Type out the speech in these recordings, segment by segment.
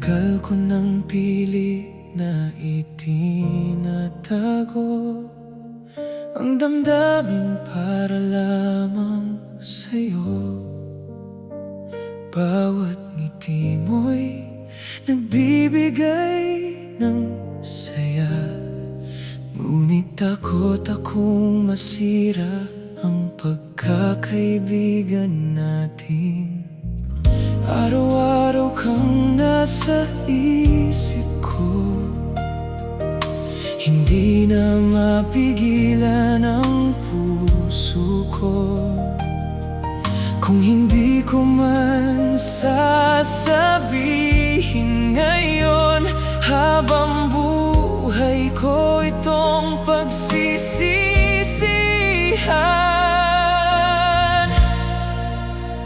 Tagal ko nang pili na itinatago ang damdamin para lamang sa'yo. Bawat ngiti mo'y nagbibigay ng saya, ngunit takot akong masira ang pagkakaibigan natin. Araw-araw kang nasa isip ko, hindi na mapigilan ang puso ko. Kung hindi ko man sasabihin ngayon, habang buhay ko itong pagsisisihan.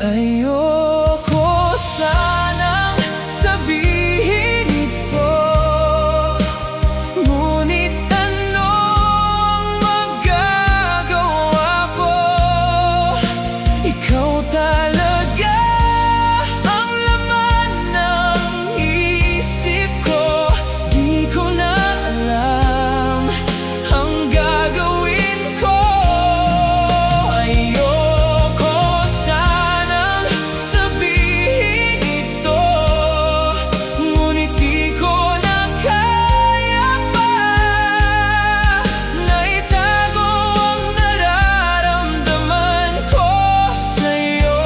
Ayoko sanang sabihin ito, ngunit ano ang magagawa ko? Ikaw talaga ang laman ng isip ko. Di ko na alam ang gagawin ko. Ayoko sanang sabihin ito, ngunit di ko na kaya pa na itago ang nararamdaman ko sa'yo.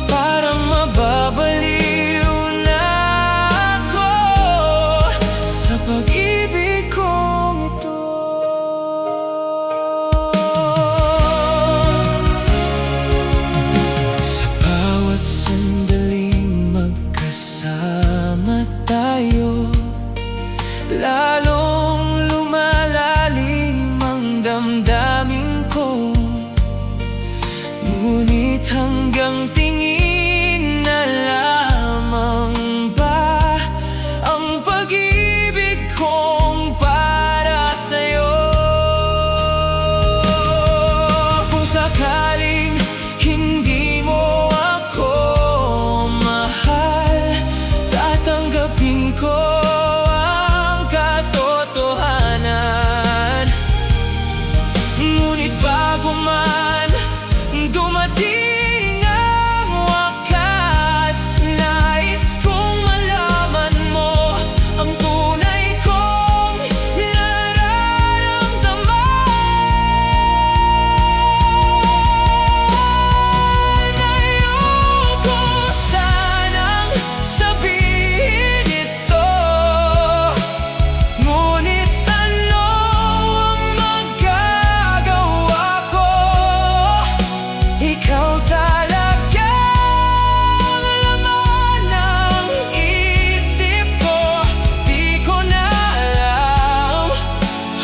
Parang mababaliw na ako sa pag-ibig kong ito. Sa bawat sandaling magkasama tayo, lalong lumalalim ang damdamin ko. Ngunit hanggang tingin na lamang ba ang pag-ibig kong para sa'yo? Kung sakaling hindi mo ako mahal, tatanggapin ko ang katotohanan. Ngunit bago man dumating ang wakas, nais kong malaman mo ang tunay kong nararamdaman. Ayoko sanang sabihin ito, ngunit ano ang magagawa ko? Ikaw talaga ang laman ng isip ko. Di ko na alam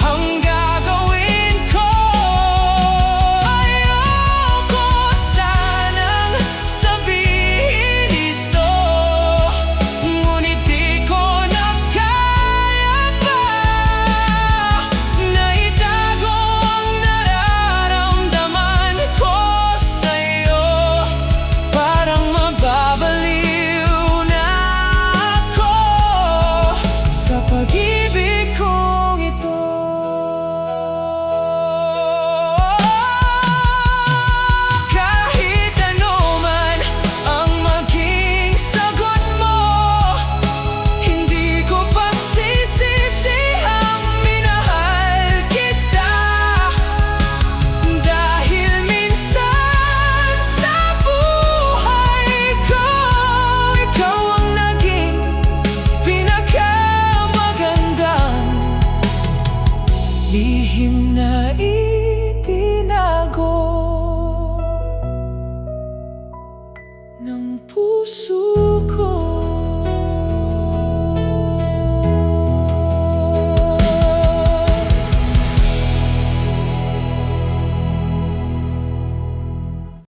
ang gagawin ko. Ayoko sanang sabihin ito, ngunit di ko na kaya pa na itago ang nararamdaman ko sa'yo. Parang mababaliw na ako sa pag-ibig kong ito. Kahit ano man ang maging sagot mo, hindi ko pagsisisihang minahal kita. Dahil minsan sa buhay ko, ikaw ang naging pinakamagandang lihim na itinago ng puso ko.